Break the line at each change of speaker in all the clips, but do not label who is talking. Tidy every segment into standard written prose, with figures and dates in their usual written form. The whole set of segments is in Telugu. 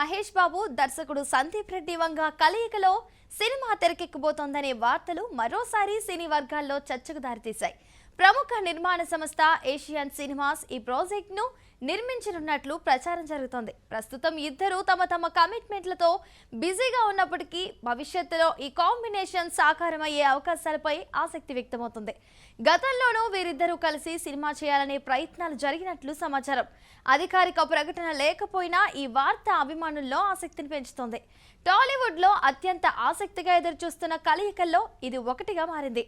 మహేష్ బాబు దర్శకుడు సందీప్ రెడ్డి వంగ కలయికలో సినిమా తెరకెక్కబోతోందనే వార్తలు మరోసారి సినీ వర్గాల్లో చర్చకు దారితీశాయి. ప్రముఖ నిర్మాణ సంస్థ ఏషియన్ సినిమాస్ ఈ ప్రాజెక్ట్ను నిర్మించనున్నట్లు ప్రచారం జరుగుతోంది. ప్రస్తుతం ఇద్దరు తమ కమిట్మెంట్లతో బిజీగా ఉన్నప్పటికీ భవిష్యత్తులో ఈ కాంబినేషన్ సాకారమయ్యే అవకాశాలపై ఆసక్తి వ్యక్తమవుతుంది. గతంలోనూ వీరిద్దరూ కలిసి సినిమా చేయాలనే ప్రయత్నాలు జరిగినట్లు సమాచారం. అధికారిక ప్రకటన లేకపోయినా ఈ వార్త అభిమానుల్లో ఆసక్తిని పెంచుతోంది. టాలీవుడ్లో అత్యంత ఆసక్తిగా ఎదురుచూస్తున్న కలయికల్లో ఇది ఒకటిగా మారింది.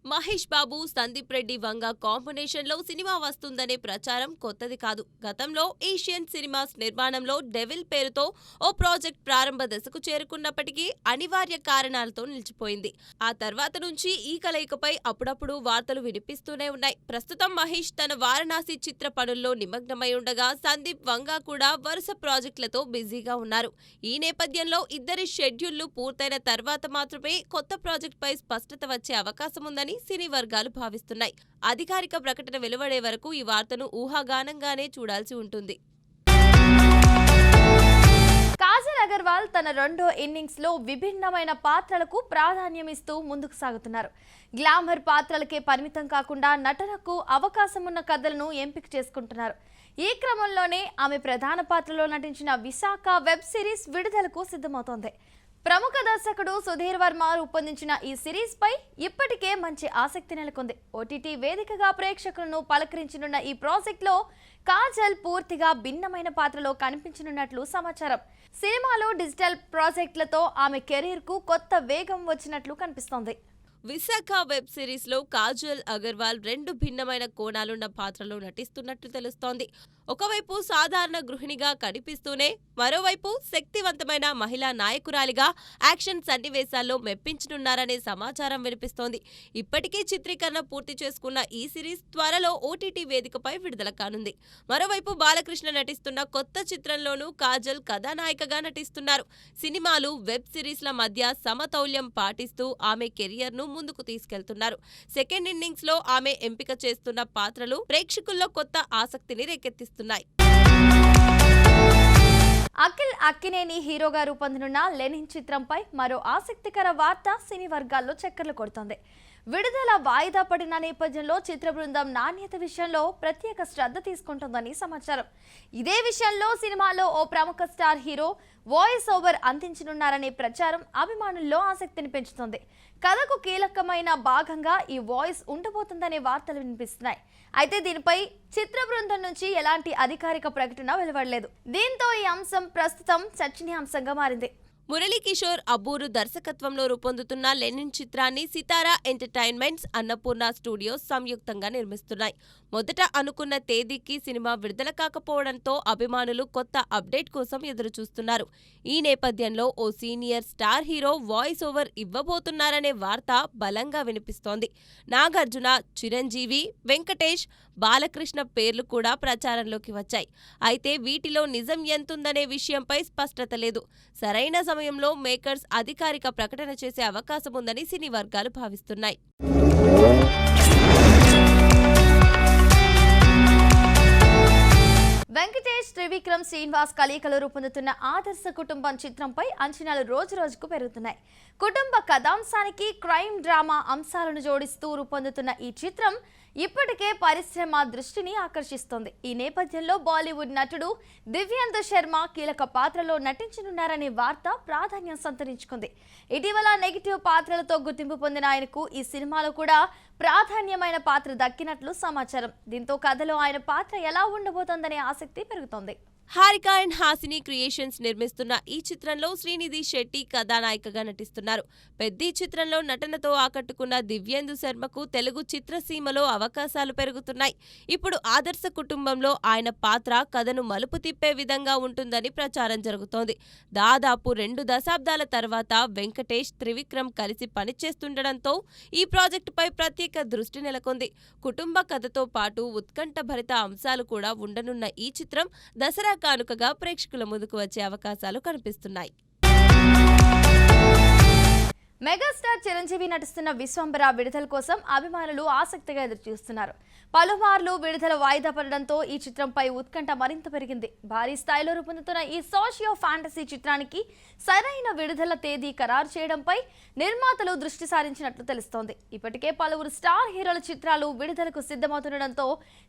మహేష్ బాబు, సందీప్ రెడ్డి వంగ కాంబినేషన్లో సినిమా వస్తుందనే ప్రచారం కొత్తది కాదు. గతంలో ఏషియన్ సినిమాస్ నిర్మాణంలో డెవిల్ పేరుతో ఓ ప్రాజెక్ట్ ప్రారంభ దశకు చేరుకున్నప్పటికీ అనివార్య కారణాలతో నిలిచిపోయింది. ఆ తర్వాత నుంచి ఈ కలయికపై అప్పుడప్పుడు వార్తలు వినిపిస్తూనే ఉన్నాయి. ప్రస్తుతం మహేష్ తన వారణాసి చిత్ర పనుల్లో నిమగ్నమై ఉండగా సందీప్ వంగ కూడా వరుస ప్రాజెక్టులతో బిజీగా ఉన్నారు. ఈ నేపథ్యంలో ఇద్దరి షెడ్యూళ్లు పూర్తయిన తర్వాత మాత్రమే కొత్త ప్రాజెక్టుపై స్పష్టత వచ్చే అవకాశం ఉందని సినీ వర్గాలు భావిస్తున్నాయి. అధికారిక ప్రకటన వెలువడే వరకు ఈ వార్తను ఊహాగానంగానే చూడాల్సి ఉంటుంది.
కాజల్ అగర్వాల్ తన రెండో ఇన్నింగ్స్ లో విభిన్నమైన పాత్రలకు ప్రాధాన్యమిస్తూ ముందుకు సాగుతున్నారు. గ్లామర్ పాత్రలకే పరిమితం కాకుండా నటనకు అవకాశం ఉన్న కథలను ఎంపిక చేసుకుంటున్నారు. ఈ క్రమంలోనే ఆమె ప్రధాన పాత్రలో నటించిన విశాఖ వెబ్ సిరీస్ విడుదలకు సిద్ధమవుతోంది. ప్రముఖ దర్శకుడు సుధీర్ వర్మ రూపొందించిన ఈ సిరీస్ పై ఇప్పటికే మంచి ఆసక్తి నెలకొంది. ఓటీటీ వేదికగా ప్రేక్షకులను పలకరించనున్న ఈ ప్రాజెక్ట్ లో కాజల్ పూర్తిగా భిన్నమైన పాత్రలో కనిపించనున్నట్లు సమాచారం. సినిమాలో డిజిటల్ ప్రాజెక్టులతో ఆమె కెరీర్ కు కొత్త వేగం వచ్చినట్లు కనిపిస్తోంది.
విశాఖ వెబ్ సిరీస్ లో కాజల్ అగర్వాల్ రెండు భిన్నమైన కోణాలున్న పాత్రలో నటిస్తున్నట్లు తెలుస్తోంది. ఒకవైపు సాధారణ గృహిణిగా కనిపిస్తూనే మరోవైపు శక్తివంతమైన మహిళా నాయకురాలిగా యాక్షన్ సన్నివేశాల్లో మెప్పించనున్నారనే సమాచారం వినిపిస్తోంది. ఇప్పటికే చిత్రీకరణ పూర్తి చేసుకున్న ఈ సిరీస్ త్వరలో ఓటీటీ వేదికపై విడుదల కానుంది. మరోవైపు బాలకృష్ణ నటిస్తున్న కొత్త చిత్రంలోనూ కాజల్ కథానాయికగా నటిస్తున్నారు. సినిమాలు, వెబ్ సిరీస్ల మధ్య సమతౌల్యం పాటిస్తూ ఆమె కెరియర్ ను ముందుకు తీసుకెళ్తున్నారు. సెకండ్ ఇన్నింగ్స్ లో ఆమె ఎంపిక చేస్తున్న పాత్రలు ప్రేక్షకుల్లో కొత్త ఆసక్తిని రేకెత్తిస్తున్నాయి.
అఖిల్ అక్కినేని హీరోగా రూపొందనున్న లెనిన్ చిత్రంపై మరో ఆసక్తికర వార్త సినీ వర్గాల్లో చక్కర్లు కొడుతోంది. విడుదల వాయిదా పడిన నేపథ్యంలో చిత్ర బృందం నాణ్యత విషయంలో ప్రత్యేక శ్రద్ధ తీసుకుంటోందని సమాచారం. ఇదే విషయంలో సినిమాలో ఓ ప్రముఖ స్టార్ హీరో వాయిస్ ఓవర్ అందించనున్నారనే ప్రచారం అభిమానుల్లో ఆసక్తిని పెంచుతోంది. కథకు కీలకమైన భాగంగా ఈ వాయిస్ ఉండబోతుందనే వార్తలు వినిపిస్తున్నాయి. అయితే దీనిపై చిత్ర బృందం నుంచి ఎలాంటి అధికారిక ప్రకటన వెలువడలేదు. దీంతో ఈ అంశం ప్రస్తుతం చర్చనీయాంశంగా మారింది.
మురళీకిషోర్ అబ్బూరు దర్శకత్వంలో రూపొందుతున్న లెనిన్ చిత్రాన్ని సితారా ఎంటర్టైన్మెంట్స్, అన్నపూర్ణ స్టూడియోస్ సంయుక్తంగా నిర్మిస్తున్నాయి. మొదట అనుకున్న తేదీకి సినిమా విడుదల కాకపోవడంతో అభిమానులు కొత్త అప్డేట్ కోసం ఎదురుచూస్తున్నారు. ఈ నేపథ్యంలో ఓ senior star hero voice over ఇవ్వబోతున్నారనే వార్త బలంగా వినిపిస్తోంది. నాగార్జున, చిరంజీవి, వెంకటేష్, బాలకృష్ణ పేర్లు కూడా ప్రచారంలోకి వచ్చాయి. అయితే వీటిలో నిజం ఎంతుందనే విషయంపై స్పష్టత లేదు. సరైన సమయంలో మేకర్స్ అధికారిక ప్రకటన చేసే అవకాశం ఉందని సినీ వర్గాలు భావిస్తున్నాయి.
వెంకటేష్, త్రివిక్రమ్, శ్రీనివాస్ కలయికలో రూపొందుతున్న ఆదర్శ కుటుంబం చిత్రంపై అంచనాలు రోజురోజుకు పెరుగుతున్నాయి. కుటుంబ కథాంశానికి క్రైమ్ డ్రామా అంశాలను జోడిస్తూ రూపొందుతున్న ఈ చిత్రం ఇప్పటికే పరిశ్రమ దృష్టిని ఆకర్షిస్తోంది. ఈ నేపథ్యంలో బాలీవుడ్ నటుడు దివ్యేందు శర్మ కీలక పాత్రలో నటించనున్నారనే వార్త ప్రాధాన్యం సంతరించుకుంది. ఇటీవల నెగిటివ్ పాత్రలతో గుర్తింపు పొందిన ఆయనకు ఈ సినిమాలో కూడా ప్రాధాన్యమైన పాత్ర దక్కినట్లు సమాచారం. దీంతో కథలో ఆయన పాత్ర ఎలా ఉండబోతోందనే ఆసక్తి పెరుగుతోంది.
హారిక అండ్ హాసిని క్రియేషన్స్ నిర్మిస్తున్న ఈ చిత్రంలో శ్రీనిధి శెట్టి కథానాయికగా నటిస్తున్నారు. పెద్ద చిత్రంలో నటనతో ఆకట్టుకున్న దివ్యేందు శర్మకు తెలుగు చిత్రసీమలో అవకాశాలు పెరుగుతున్నాయి. ఇప్పుడు ఆదర్శ కుటుంబంలో ఆయన పాత్ర కథను మలుపు తిప్పే విధంగా ఉంటుందని ప్రచారం జరుగుతోంది. దాదాపు 2 దశాబ్దాల తర్వాత వెంకటేష్, త్రివిక్రమ్ కలిసి పనిచేస్తుండటంతో ఈ ప్రాజెక్టుపై ప్రత్యేక దృష్టి నెలకొంది. కుటుంబ కథతో పాటు ఉత్కంఠభరిత అంశాలు కూడా ఉండనున్న ఈ చిత్రం దసరా కానుకగా ప్రేక్షకుల ముందుకు వచ్చే అవకాశాలు కనిపిస్తున్నాయి.
మెగాస్టార్ స్టార్ చిరంజీవి నటిస్తున్న విశ్వంబర విడుదల కోసం అభిమానులు ఆసక్తిగా ఎదురుచూస్తున్నారు. పలుమార్లు విడుదల వాయిదా పడడంతో ఈ చిత్రంపై ఉత్కంఠ మరింత పెరిగింది. భారీ స్థాయిలో రూపొందుతున్న ఈ సోషియో ఫ్యాంటసీ చిత్రానికి సరైన విడుదల తేదీ ఖరారు చేయడంపై నిర్మాతలు దృష్టి సారించినట్లు తెలుస్తోంది. ఇప్పటికే పలువురు స్టార్ హీరోల చిత్రాలు విడుదలకు సిద్ధమవుతుండటంతో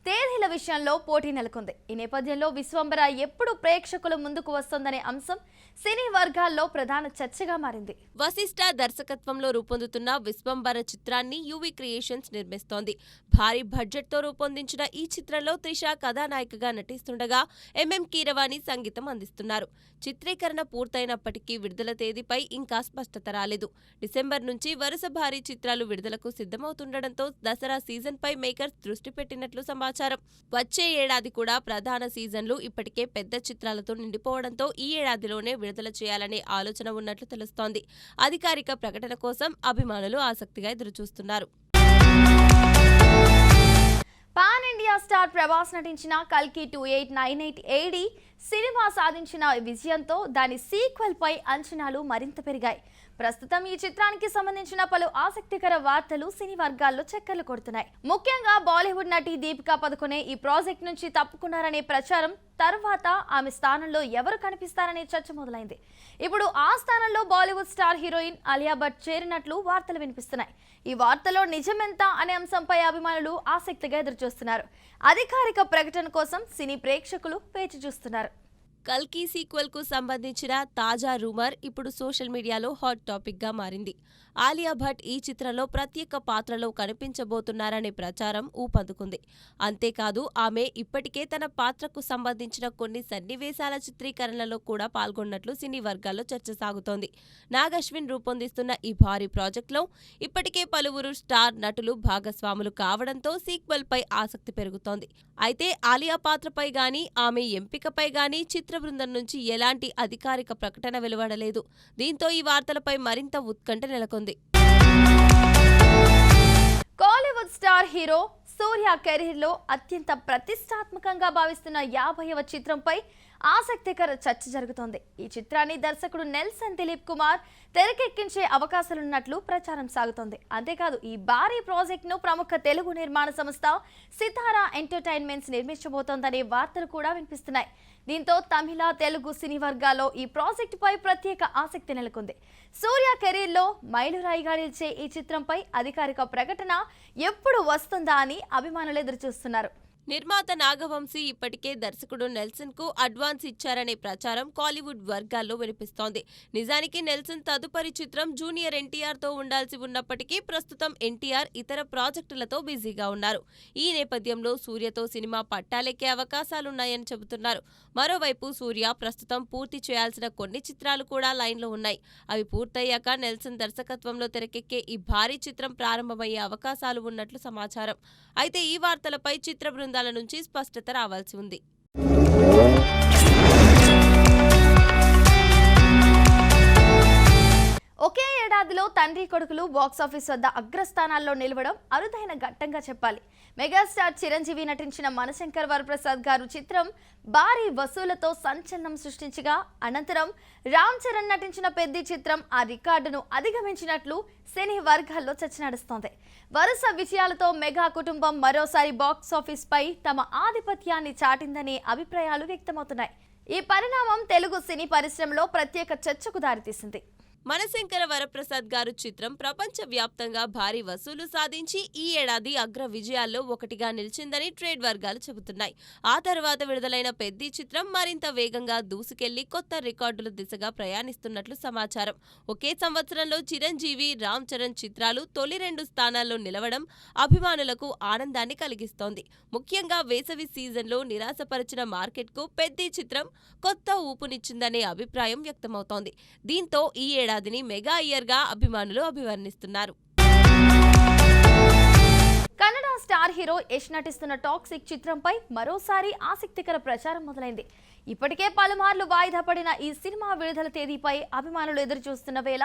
తేదీల విషయంలో పోటీ నెలకొంది. ఈ నేపథ్యంలో విశ్వంబర ఎప్పుడు ప్రేక్షకుల ముందుకు వస్తోందనే అంశం సినీ వర్గాల్లో ప్రధాన చర్చగా మారింది.
వశిష్ఠ దర్శకత్వంలో రూపొందుతున్న విశ్వంబర చిత్రాన్ని యువి క్రియేషన్స్ నిర్మిస్తోంది. భారీ బడ్జెట్ తో రూపొందించిన ఈ చిత్రంలో త్రిష కథానాయికగా నటిస్తుండగా ఎంఎం కీరవాణి సంగీతం అందిస్తున్నారు. చిత్రీకరణ పూర్తయినప్పటికీ విడుదల తేదీపై ఇంకా స్పష్టత రాలేదు. డిసెంబర్ నుంచి వరుస భారీ చిత్రాలు విడుదలకు సిద్ధమవుతుండటంతో దసరా సీజన్ పై మేకర్స్ దృష్టి పెట్టినట్లు సమాచారం. వచ్చే ఏడాది కూడా ప్రధాన సీజన్లు ఇప్పటికే పెద్ద చిత్రాలతో నిండిపోవడంతో ఈ ఏడాదిలోనే విడుదల చేయాలనే ఆలోచన ఉన్నట్లు తెలుస్తోంది. అధికారిక ప్రకటన కోసం అభిమానులు ఆసక్తిగా ఎదురుచూస్తున్నారు.
పాన్ ఇండియా స్టార్ ప్రభాస్ నటించిన కల్కి 2898 AD సినిమా సాధించిన విజయంతో దాని సీక్వెల్ పై అంచనాలు మరింత పెరిగాయి. ప్రస్తుతం ఈ చిత్రానికి సంబంధించిన పలు ఆసక్తికర వార్తలు సినీ వర్గాల్లో చక్కర్లు కొడుతున్నాయి. ముఖ్యంగా బాలీవుడ్ నటి దీపికా పదుకొనే ఈ ప్రాజెక్ట్ నుంచి తప్పుకున్నారనే ప్రచారం తర్వాత ఆమె స్థానంలో ఎవరు కనిపిస్తారనే చర్చ మొదలైంది. ఇప్పుడు ఆ స్థానంలో బాలీవుడ్ స్టార్ హీరోయిన్ అలియా భట్ చేరినట్లు వార్తలు వినిపిస్తున్నాయి. ఈ వార్తలో నిజమెంత అనే అంశంపై అభిమానులు ఆసక్తిగా ఎదురుచూస్తున్నారు. అధికారిక ప్రకటన కోసం సినీ ప్రేక్షకులు వేచి చూస్తున్నారు.
కల్కి సీక్వెల్ కు సంబంధించిన తాజా రూమర్ ఇప్పుడు సోషల్ మీడియాలో హాట్ టాపిక్ గా మారింది. ఆలియా భట్ ఈ చిత్రంలో ప్రత్యేక పాత్రలో కనిపించబోతున్నారనే ప్రచారం ఊపందుకుంది. అంతేకాదు ఆమె ఇప్పటికే తన పాత్రకు సంబంధించిన కొన్ని సన్నివేశాల చిత్రీకరణలో కూడా పాల్గొన్నట్లు సినీ వర్గాల్లో చర్చ సాగుతోంది. నాగ్ అశ్విన్ రూపొందిస్తున్న ఈ భారీ ప్రాజెక్టులో ఇప్పటికే పలువురు స్టార్ నటులు భాగస్వాములు కావడంతో సీక్వెల్ పై ఆసక్తి పెరుగుతోంది. అయితే ఆలియా పాత్రపై గానీ ఆమె ఎంపికపై గానీ చిత్ర బృందం నుంచి ఎలాంటి అధికారిక ప్రకటన వెలువడలేదు. దీంతో ఈ వార్తలపై మరింత ఉత్కంఠ నెలకొంది.
కోలీవుడ్ స్టార్ హీరో సూర్య కెరీర్ లో అత్యంత ప్రతిష్టాత్మకంగా భావిస్తున్న 50వ చిత్రంపై ఆసక్తికర చర్చ జరుగుతోంది. ఈ చిత్రాన్ని దర్శకుడు నెల్సన్ దిలీప్ కుమార్ తెరకెక్కించే అవకాశాలున్నట్లు ప్రచారం సాగుతోంది. అంతేకాదు ఈ భారీ ప్రాజెక్ట్ ను ప్రముఖ తెలుగు నిర్మాణ సంస్థ సితారా ఎంటర్టైన్మెంట్స్ నిర్మించబోతోందనే వార్తలు కూడా వినిపిస్తున్నాయి. దీంతో తమిళ, తెలుగు సినీ వర్గాల్లో ఈ ప్రాజెక్టు పై ప్రత్యేక ఆసక్తి నెలకొంది. సూర్య కెరీర్ లో మైలురాయిగా నిలిచే ఈ చిత్రంపై అధికారిక ప్రకటన ఎప్పుడు వస్తుందా అని అభిమానులు ఎదురుచూస్తున్నారు.
నిర్మాత నాగవంశీ ఇప్పటికే దర్శకుడు నెల్సన్ కు అడ్వాన్స్ ఇచ్చారనే ప్రచారం కాలీవుడ్ వర్గాల్లో వినిపిస్తోంది. నిజానికి నెల్సన్ తదుపరి చిత్రం జూనియర్ ఎన్టీఆర్ తో ఉండాల్సి ఉన్నప్పటికీ ప్రస్తుతం ఎన్టీఆర్ ఇతర ప్రాజెక్టులతో బిజీగా ఉన్నారు. ఈ నేపథ్యంలో సూర్యతో సినిమా పట్టాలెక్కే అవకాశాలున్నాయని చెబుతున్నారు. మరోవైపు సూర్య ప్రస్తుతం పూర్తి చేయాల్సిన కొన్ని చిత్రాలు కూడా లైన్లో ఉన్నాయి. అవి పూర్తయ్యాక నెల్సన్ దర్శకత్వంలో తెరకెక్కే ఈ భారీ చిత్రం ప్రారంభమయ్యే అవకాశాలు ఉన్నట్లు సమాచారం. అయితే ఈ వార్తలపై చిత్ర బృందాల నుంచి స్పష్టత రావాల్సి ఉంది.
ఒకే ఏడాదిలో తండ్రి కొడుకులు బాక్సాఫీస్ వద్ద అగ్రస్థానాల్లో నిలవడం అరుదైన ఘట్టంగా చెప్పాలి. మెగాస్టార్ చిరంజీవి నటించిన మనశంకర్ వరప్రసాద్ గారు చిత్రం భారీ వసూలతో సంచలనం సృష్టించగా, అనంతరం రామ్ చరణ్ నటించిన పెద్ది చిత్రం ఆ రికార్డును అధిగమించినట్లు సినీ వర్గాల్లో చర్చ నడుస్తోంది. వరుస విజయాలతో మెగా కుటుంబం మరోసారి బాక్సాఫీస్ పై తమ ఆధిపత్యాన్ని చాటిందనే అభిప్రాయాలు వ్యక్తమవుతున్నాయి. ఈ పరిణామం తెలుగు సినీ పరిశ్రమలో ప్రత్యేక చర్చకు దారితీసింది.
మనశంకర వరప్రసాద్ గారు చిత్రం ప్రపంచ వ్యాప్తంగా భారీ వసూలు సాధించి ఈ ఏడాది అగ్ర విజయాల్లో ఒకటిగా నిలిచిందని ట్రేడ్ వర్గాలు చెబుతున్నాయి. ఆ తర్వాత విడుదలైన పెద్ది చిత్రం మరింత వేగంగా దూసుకెళ్లి కొత్త రికార్డుల దిశగా ప్రయాణిస్తున్నట్లు సమాచారం. ఒకే సంవత్సరంలో చిరంజీవి, రామ్ చరణ్ చిత్రాలు తొలి 2 స్థానాల్లో నిలవడం అభిమానులకు ఆనందాన్ని కలిగిస్తోంది. ముఖ్యంగా వేసవి సీజన్లో నిరాశపరిచిన మార్కెట్కు పెద్ది చిత్రం కొత్త ఊపునిచ్చిందనే అభిప్రాయం వ్యక్తమవుతోంది. దీంతో ఈ ఏడాదిని మెగా ఇయర్ గా అభిమానులు అభివర్ణిస్తున్నారు.
కన్నడ స్టార్ హీరో యష్ నటిస్తున్న టాక్సిక్ చిత్రంపై మరోసారి ఆసక్తికర ప్రచారం మొదలైంది. ఇప్పటికే పలుమార్లు వాయిదా పడిన ఈ సినిమా విడుదల తేదీపై అభిమానులు ఎదురుచూస్తున్న వేళ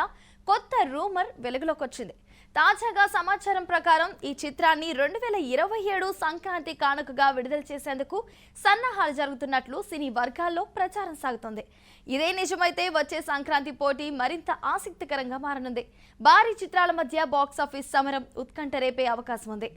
కొత్త రూమర్ వెలుగులోకి వచ్చింది. తాజాగా సమాచారం ప్రకారం ఈ చిత్రాన్ని 2027 సంక్రాంతి కానుకగా విడుదల చేసేందుకు సన్నాహాలు జరుగుతున్నట్లు సినీ వర్గాల్లో ప్రచారం సాగుతోంది. ఇదే నిజమైతే వచ్చే సంక్రాంతి పోటీ మరింత ఆసక్తికరంగా మారనుంది. భారీ చిత్రాల మధ్య బాక్సాఫీస్ సమరం ఉత్కంఠ రేపే అవకాశం ఉంది.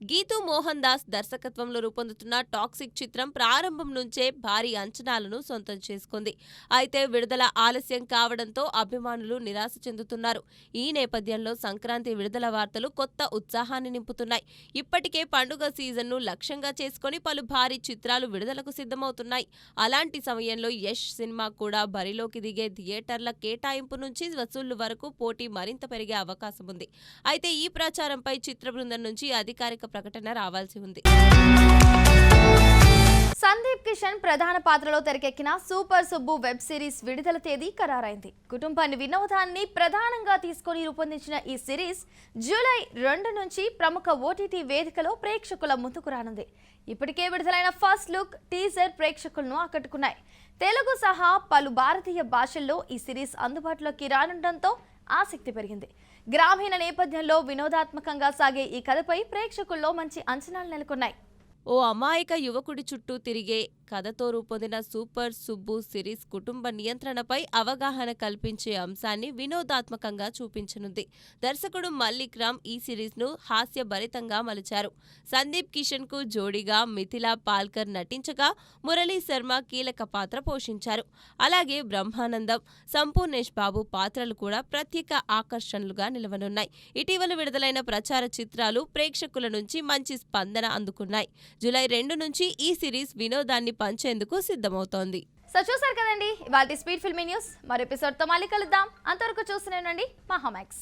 గీతూ మోహన్ దాస్ దర్శకత్వంలో రూపొందుతున్న టాక్సిక్ చిత్రం ప్రారంభం నుంచే భారీ అంచనాలను సొంతం చేసుకుంది. అయితే విడుదల ఆలస్యం కావడంతో అభిమానులు నిరాశ చెందుతున్నారు. ఈ నేపథ్యంలో సంక్రాంతి విడుదల వార్తలు కొత్త ఉత్సాహాన్ని నింపుతున్నాయి. ఇప్పటికే పండుగ సీజన్ను లక్ష్యంగా చేసుకుని పలు భారీ చిత్రాలు విడుదలకు సిద్ధమవుతున్నాయి. అలాంటి సమయంలో యష్ సినిమా కూడా బరిలోకి దిగే థియేటర్ల కేటాయింపు నుంచి వసూళ్లు వరకు పోటీ మరింత పెరిగే అవకాశం ఉంది. అయితే ఈ ప్రచారంపై చిత్ర బృందం నుంచి అధికారిక ప్రకటన రావాల్సి ఉంది.
సందీప్ కిషన్ ప్రధాన పాత్రలో తెరకెక్కిన సూపర్ సుబ్బు వెబ్ సిరీస్ విడుదల తేదీ ఖరారైంది. కుటుంబాన్ని వినోదాన్ని ప్రధానంగా తీసుకొని రూపొందించిన ఈ సిరీస్ జూలై 2 నుంచి ప్రముఖ ఓటీటీ వేదికలో ప్రేక్షకుల ముందుకు రానుంది. ఇప్పటికే విడుదలైన ఫస్ట్ లుక్ టీజర్ ప్రేక్షకులను ఆకట్టుకున్నాయి. తెలుగు సహా పలు భారతీయ భాషల్లో ఈ సిరీస్ అందుబాటులోకి రానుండటంతో ఆసక్తి పెరిగింది. గ్రామీణ నేపథ్యంలో వినోదాత్మకంగా సాగే ఈ కథపై ప్రేక్షకుల్లో మంచి అంచనాలు నెలకొన్నాయి.
ఓ అమాయక యువకుడి చుట్టూ తిరిగే కథతో రూపొందిన సూపర్ సుబ్బు సిరీస్ కుటుంబ నియంత్రణపై అవగాహన కల్పించే అంశాన్ని వినోదాత్మకంగా చూపించనుంది. దర్శకుడు మల్లిక్ రామ్ ఈ సిరీస్ను హాస్యభరితంగా మలిచారు. సందీప్ కిషన్ కు జోడీగా మిథిలా పాల్కర్ నటించగా మురళీ శర్మ కీలక పాత్ర పోషించారు. అలాగే బ్రహ్మానందం, సంపూర్ణేష్ బాబు పాత్రలు కూడా ప్రత్యేక ఆకర్షణలుగా నిలవనున్నాయి. ఇటీవల విడుదలైన ప్రచార చిత్రాలు ప్రేక్షకుల నుంచి మంచి స్పందన అందుకున్నాయి. జూలై 2 నుంచి ఈ సిరీస్ వినోదాన్ని పంచేందుకు సిద్ధమవుతోంది.
సో చూసారు కదండి ఇవాల్టి స్పీడ్ ఫిల్మీ న్యూస్. మరో ఎపిసోడ్తో మళ్ళీ కలుద్దాం. అంతవరకు చూస్తూనే ఉండండి మహామాక్స్.